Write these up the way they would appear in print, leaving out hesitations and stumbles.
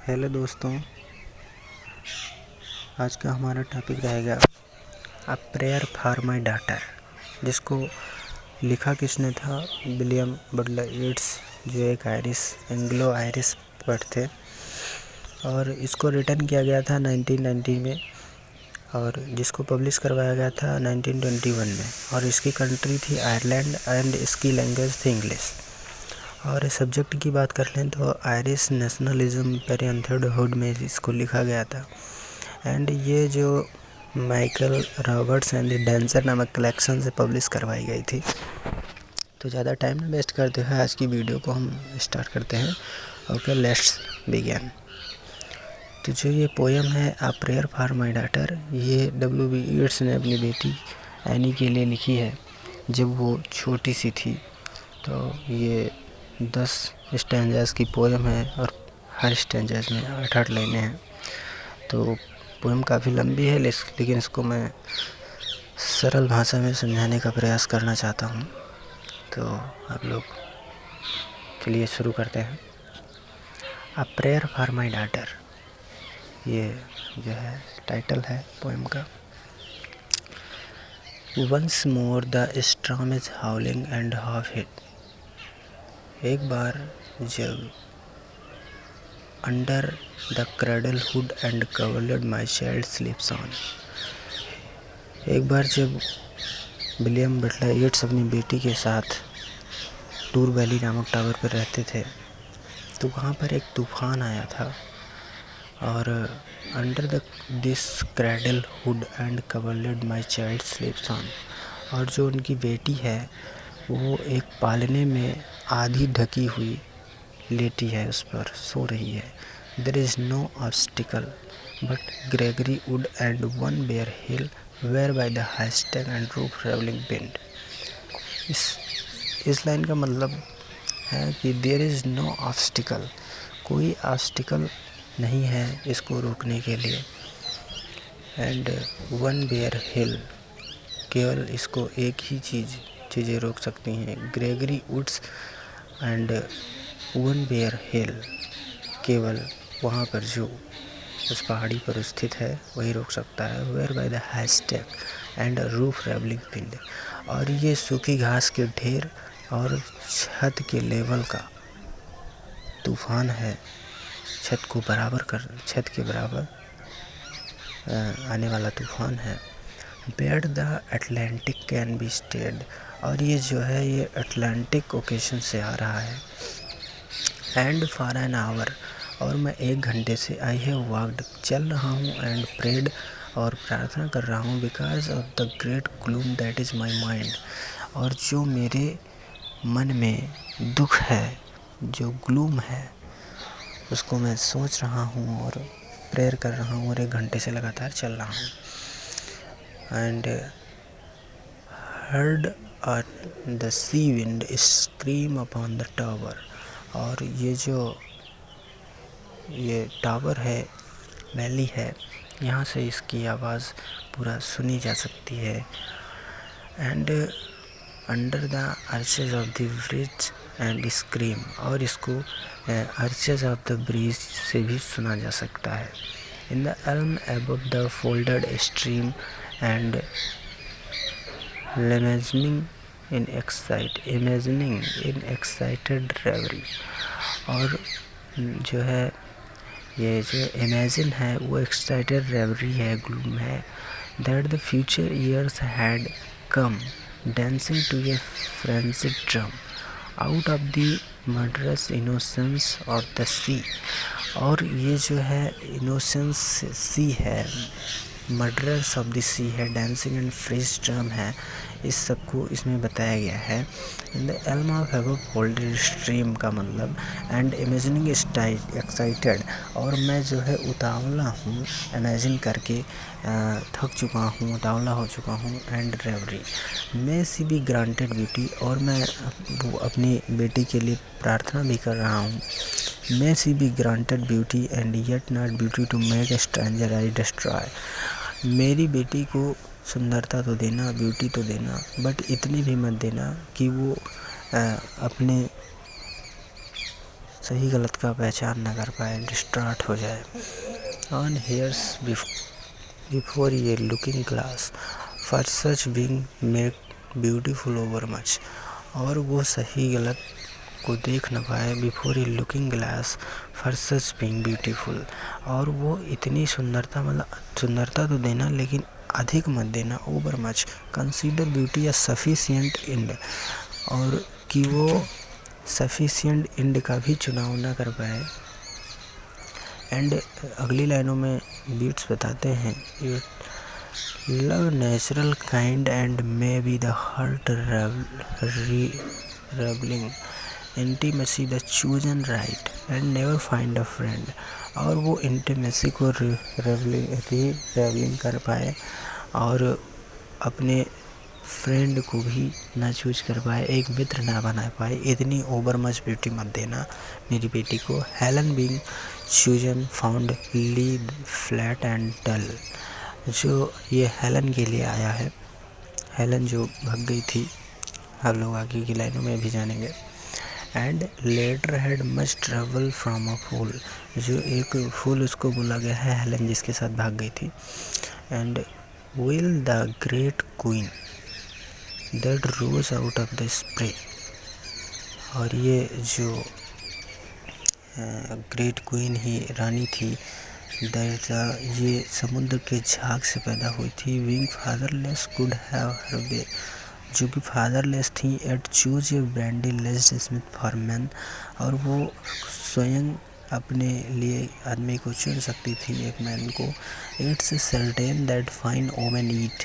Hello दोस्तों, आज का हमारा टॉपिक रहेगा अ प्रेयर फॉर माय डॉटर, जिसको लिखा किसने था? विलियम बटलर येट्स, जो एक एंग्लो आयरिश पोएट थे, और इसको रिटन किया गया था 1990 में और जिसको पब्लिश करवाया गया था 1921 में, और इसकी कंट्री थी आयरलैंड एंड इसकी लैंग्वेज थी इंग्लिश। और सब्जेक्ट की बात कर लें तो आयरिश नेशनलिज्म पेरेंटहुड में इसको लिखा गया था। एंड ये जो माइकल रॉबर्ट्स एंड डेंसर नामक कलेक्शन से पब्लिश करवाई गई थी। तो ज़्यादा टाइम न वेस्ट करते हुए आज की वीडियो को हम स्टार्ट करते हैं। Okay, let's begin. तो जो ये पोएम है अ प्रेयर फॉर माय डॉटर, ये W.B. येट्स ने अपनी बेटी एनी के लिए लिखी है जब वो छोटी सी थी। तो ये 10 स्टैंजास की पोएम है और हर स्टैंजास में 8 लाइनें हैं। तो पोएम काफ़ी लंबी है, लेकिन इसको मैं सरल भाषा में समझाने का प्रयास करना चाहता हूँ। तो आप लोग के लिए शुरू करते हैं। A prayer for my daughter, ये जो है टाइटल है पोएम का। Once more the storm is howling and half hid, एक बार जब under the cradle hood and covered my child sleeps on, एक बार जब विलियम बटलर येट्स अपनी बेटी के साथ टूर वैली नामक टावर पर रहते थे, तो वहाँ पर एक तूफ़ान आया था और under the this cradle hood and covered my child sleeps on, और जो उनकी बेटी है वो एक पालने में आधी ढकी हुई लेटी है, उस पर सो रही है। There is no obstacle but Gregory wood and one bare hill where bye the hashtag and roof travelling wind. इस लाइन का मतलब है कि देयर इज़ नो ऑब्स्टिकल, कोई ऑब्स्टिकल नहीं है इसको रोकने के लिए। एंड वन बेयर हिल, केवल इसको एक ही चीज़ें रोक सकती हैं। Gregory woods and one bare hill, केवल वहाँ पर जो उस पहाड़ी पर स्थित है वही रोक सकता है। Where by the hashtag and roof travelling wind, और ये सूखी घास के ढेर और छत के लेवल का तूफान है, छत के बराबर आने वाला तूफान है। Bed the Atlantic can be stayed, और ये जो है ये अटलांटिक ओकेशन से आ रहा है। एंड फॉर एन आवर, और मैं 1 घंटे से आई हैव वॉक्ड, चल रहा हूँ, एंड प्रेड, और प्रार्थना कर रहा हूँ, because of the great gloom that is my mind, और जो मेरे मन में दुख है, जो ग्लूम है, उसको मैं सोच रहा हूँ और प्रेयर कर रहा हूँ और 1 घंटे से लगातार चल रहा हूँ। And heard the sea wind scream upon the tower, और ये टावर है, वैली है, यहाँ से इसकी आवाज़ पूरा सुनी जा सकती है। And under the arches of the bridge and scream, और इसको आर्चेज ऑफ द ब्रिज से भी सुना जा सकता है। In the elm above the folded stream and imagining in excited reverie, और जो है ये जो इमेजिन है वो एक्साइटेड रेवरी है, ग्लूम है। That the future years had come dancing to a frenzied drum out of the murderous innocence of the sea, और ये जो है इनोसेंस सी है, मर्डरस ऑफ द सी है, डांसिंग एंड फ्रेज ड्रम है, इस सब को इसमें बताया गया है। In the Elm of have folded stream का मतलब एंड इमेजिनिंग एक्साइटेड, और मैं जो है उतावला हूँ, इमेजिन करके थक चुका हूँ, उतावला हो चुका हूँ। And reverie may she be granted beauty, और मैं अपनी बेटी के लिए प्रार्थना भी कर रहा हूँ। May she be granted beauty and yet not beauty to make a stranger eye destroy, मेरी बेटी को सुंदरता तो देना, ब्यूटी तो देना, बट इतनी भी मत देना कि वो अपने सही गलत का पहचान न कर पाए, डिस्ट्रैक्ट हो जाए। ऑन हेयर्स बिफोर ये looking glass for such being make beautiful over much. और वो सही गलत को देख न पाए बिफोर ये looking glass for such being beautiful. और वो इतनी सुंदरता, मतलब सुंदरता तो देना लेकिन अधिक मत देना, over much. Consider beauty a sufficient and, और कि वो सफिशिएंट एंड का भी चुनाव ना कर पाए। एंड अगली लाइनों में बीट्स बताते हैं, love natural kind and may be the heart rebelling intimacy the chosen right and never find a friend. और वो इंटीमेसी को रेवलिंग कर पाए और अपने फ्रेंड को भी ना चूज कर पाए, एक मित्र ना बना पाए। इतनी ओवर मच ब्यूटी मत देना मेरी बेटी को। Helen being chosen found lead flat and dull. जो ये हेलन के लिए आया है, हेलन जो भाग गई थी, हम लोग आगे की लाइनों में भी जानेंगे। And later had much trouble from a fool. जो एक फूल उसको बोला गया है, हेलन जिसके साथ भाग गई थी। And will the great queen that rose out of the spray. और ये जो ग्रेट क्वीन ही रानी थी, दैट ये समुद्र के झाग से पैदा हुई थी। Being fatherless could have her way, जो कि फादरलेस थी। Yet chose a bandy legged smith for man. और वो स्वयं अपने लिए आदमी को चुन सकती थी, एक मैन को। It's certain that fine women eat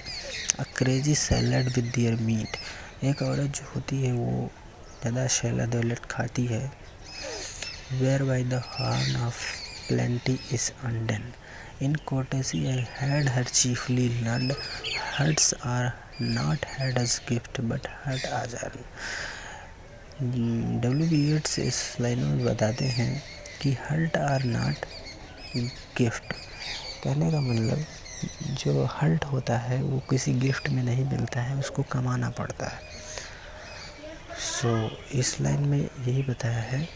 a crazy salad with their meet. एक औरत जो होती है वो ज़्यादा सैलड वैलड खाती है। Where by the horn of plenty is undone in courtesy I had her chiefly learned hearts are not had as gift but heart are earn. W.B. Yeats इस लाइनों में बताते हैं कि हर्ट आर नॉट गिफ्ट। कहने का मतलब जो हर्ट होता है वो किसी गिफ्ट में नहीं मिलता है, उसको कमाना पड़ता है। सो इस लाइन में यही बताया है।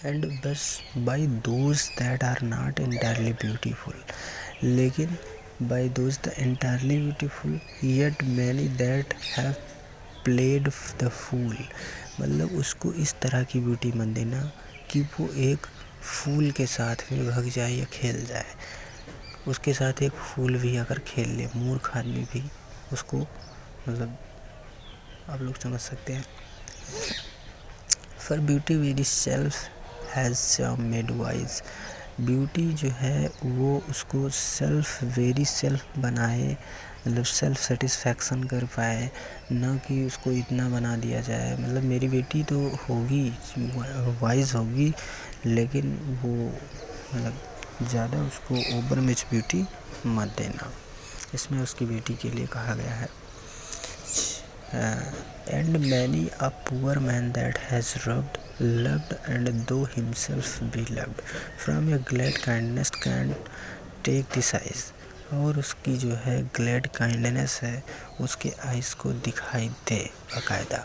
And bus by those that are not entirely beautiful, लेकिन by those the entirely beautiful yet many that have played the fool। मतलब उसको इस तरह की ब्यूटी मत देना कि वो एक फूल के साथ में भाग जाए या खेल जाए। उसके साथ एक फूल भी अगर खेल ले, मूर्ख आदमी भी उसको, मतलब आप लोग समझ सकते हैं। For beauty very self has made wise. Beauty जो है वो उसको वेरी सेल्फ बनाए, मतलब सेल्फ सेटिस्फैक्शन कर पाए, ना कि उसको इतना बना दिया जाए। मतलब मेरी बेटी तो होगी वाइज होगी, लेकिन वो मतलब ज़्यादा उसको ओवर मच ब्यूटी मत देना, इसमें उसकी बेटी के लिए कहा गया है। And many a poor man that has loved and though himself be loved from a glad kindness can take the size। और उसकी जो है ग्लैड काइंडनेस है, उसके आइस को दिखाई दे बाकायदा।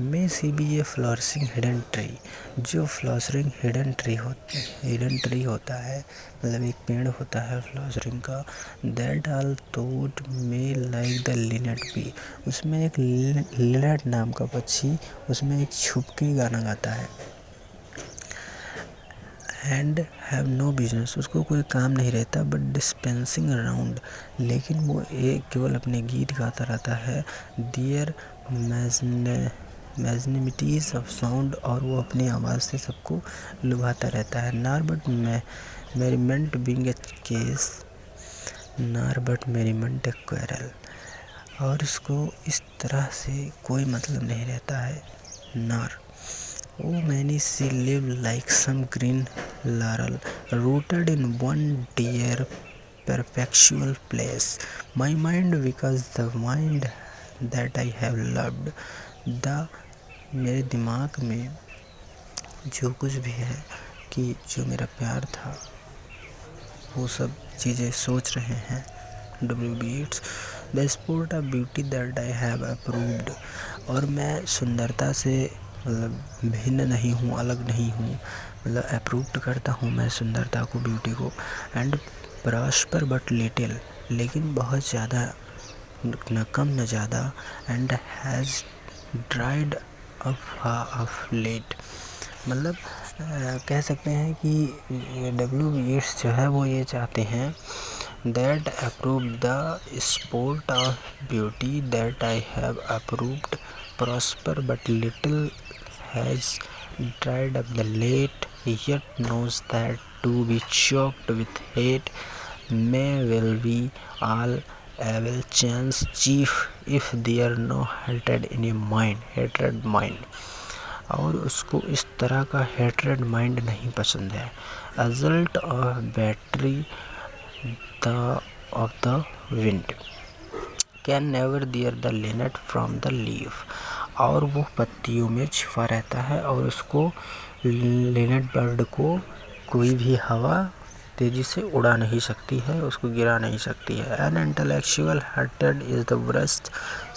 मे she B A फ्लॉरिशिंग hidden tree. जो फ्लॉरिशिंग हिडन ट्री होता है, मतलब एक पेड़ होता है फ्लॉरिशिंग का। That all thought may like the linnet be. उसमें एक लिनेट नाम का पक्षी, उसमें एक छुप के गाना गाता है। एंड हैव नो बिजनेस, उसको कोई काम नहीं रहता बट डिस्पेंसिंग अराउंड, लेकिन वो एक केवल अपने गीत गाता रहता है। दियर मैजनिमिटीज ऑफ साउंड, और वो अपनी आवाज़ से सबको लुभाता रहता है। नार बट मेरीमेंट बिंग ए केस, नार बट मेरीमेंट ए क्वेरल। और उसको इस तरह से कोई मतलब नहीं रहता है। नार Oh, many she lived like some green laurel, rooted in one dear perpetual place. My mind because the mind that I have loved। मेरे दिमाग में जो कुछ भी है कि जो मेरा प्यार था, वो सब चीज़ें सोच रहे हैं। W.B. Yeats the sport of beauty that I have approved. और मैं सुंदरता से मतलब भिन्न नहीं हूँ, अलग नहीं हूँ, मतलब अप्रूव्ड करता हूँ मैं सुंदरता को, ब्यूटी को। एंड प्रॉस्पर बट लिटिल, लेकिन बहुत ज़्यादा न कम न ज़्यादा। And has dried up of late, मतलब कह सकते हैं कि डब्ल्यू येट्स जो है वो ये चाहते हैं that approve the sport of beauty that I have approved prosper but little has dried up the late, yet knows that to be choked with hate may will be all evil chance chief if there no hatred in a mind, hatred mind। और उसको इस तरह का hatred mind नहीं पसंद है। Result of battery of the wind can never tear the linnet from the leaf। और वो पत्तियों में छिपा रहता है और उसको लिनेट बर्ड को कोई भी हवा तेजी से उड़ा नहीं सकती है, उसको गिरा नहीं सकती है। An intellectual hatred is the worst,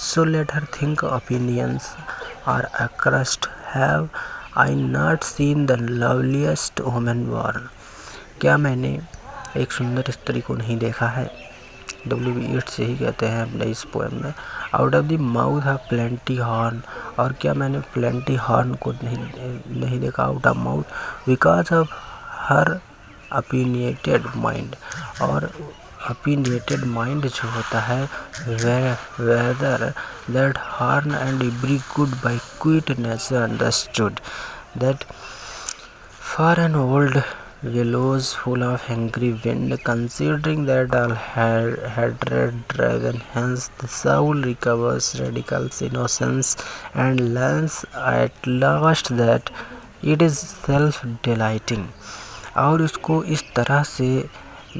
so let her think opinions are accursed, have I not seen the loveliest woman born। क्या मैंने एक सुंदर स्त्री को नहीं देखा है, डब्ल्यू येट्स यही कहते हैं अपने इस पोएम में। Out of the mouth of plenty horn, और क्या मैंने प्लेंटी हॉर्न को नहीं देखा out of mouth, because of her opinionated mind. और ओपिनियटेड माइंड जो होता है, whether that horn and every good by quit nature understood that for an old willows full of angry wind, considering that all hatred driven hence the soul recovers radical's innocence and learns at last that it is self-delighting। और उसको इस तरह से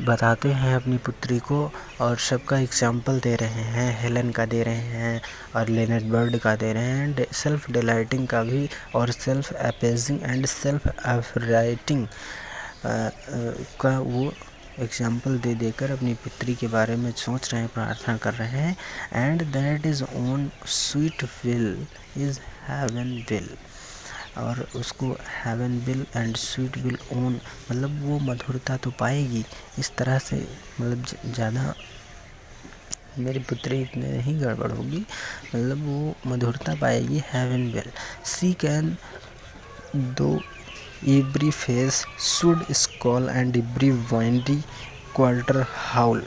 बताते हैं अपनी पुत्री को, और सबका एग्जाम्पल दे रहे हैं, हेलन का दे रहे हैं और लिनेट बर्ड का दे रहे हैं, सेल्फ डिलाइटिंग का भी, और सेल्फ अपेजिंग एंड सेल्फ अफराइटिंग का वो एग्जाम्पल दे देकर अपनी पुत्री के बारे में सोच रहे हैं, प्रार्थना कर रहे हैं। And that is own sweet will is haven will, और उसको haven will and sweet will own, मतलब वो मधुरता तो पाएगी इस तरह से, मतलब ज़्यादा मेरी पुत्री इतने नहीं गड़बड़ होगी, मतलब वो मधुरता पाएगी हेवन विल। सी कैन दो every face should scowl and every windy quarter howl,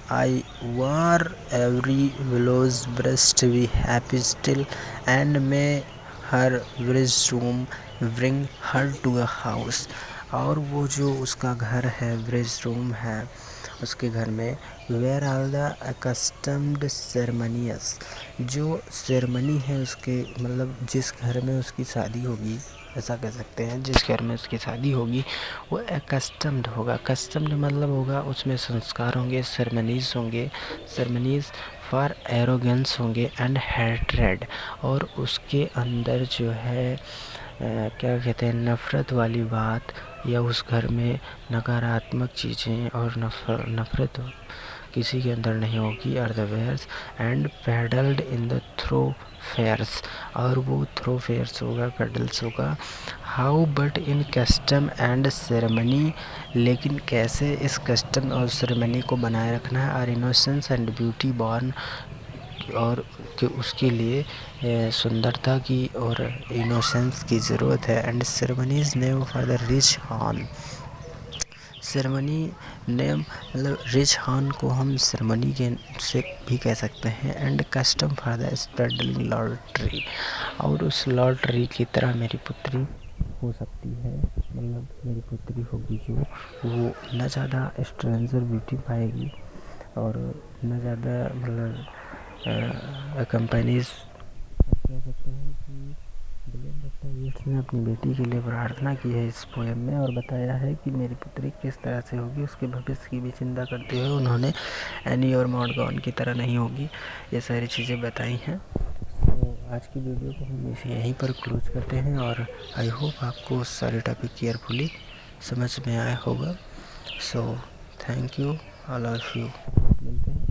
I were every willow's breast be happy still, and may her wisdom bring her to a house। और वो जो उसका घर है, ब्रिज रूम है, उसके घर में वेयर आल द अकस्टम्ड सेरेमनियस, जो सेरेमनी है उसके, मतलब जिस घर में उसकी शादी होगी, ऐसा कह सकते हैं, जिस घर में उसकी शादी होगी वो अकस्टम्ड होगा। कस्टम्ड मतलब होगा उसमें संस्कार होंगे, सेरेमनीज़ होंगे, सेरेमनीज़ फॉर एरोगेंस होंगे एंड हेट्रेड, और उसके अंदर जो है क्या कहते हैं, नफ़रत वाली बात, या उस घर में नकारात्मक चीज़ें और नफ़रत किसी के अंदर नहीं होगी। Are the wares and peddled in the thoroughfares, और वो थ्रो फेयर्स होगा, पेडल्स होगा। How but in custom and ceremony, लेकिन कैसे इस कस्टम और सेरेमनी को बनाए रखना है। और इनोसेंस एंड ब्यूटी बॉर्न, और कि उसके लिए सुंदरता की और इनोसेंस की ज़रूरत है। And ceremonies name for the rich horn, ceremony name मतलब रिच हॉर्न को हम सेरेमनी के से भी कह सकते हैं। And custom for the spreading lottery, और उस लॉटरी की तरह मेरी पुत्री हो सकती है, मतलब मेरी पुत्री होगी जो वो न ज़्यादा स्ट्रेंजर ब्यूटी पाएगी और न ज़्यादा मतलब कंपनीज। कह सकते हैं कि विलियम बटलर येट्स ने अपनी बेटी के लिए प्रार्थना की है इस पोएम में, और बताया है कि मेरी पुत्री किस तरह से होगी, उसके भविष्य की भी चिंता करते हुए उन्होंने एनी और मॉडगॉन की तरह नहीं होगी, ये सारी चीज़ें बताई हैं। तो आज की वीडियो को हम इसे यहीं पर क्लोज करते हैं, और आई होप आपको सारे टॉपिक केयरफुली समझ में आया होगा। So thank you all of you, मिलते हैं।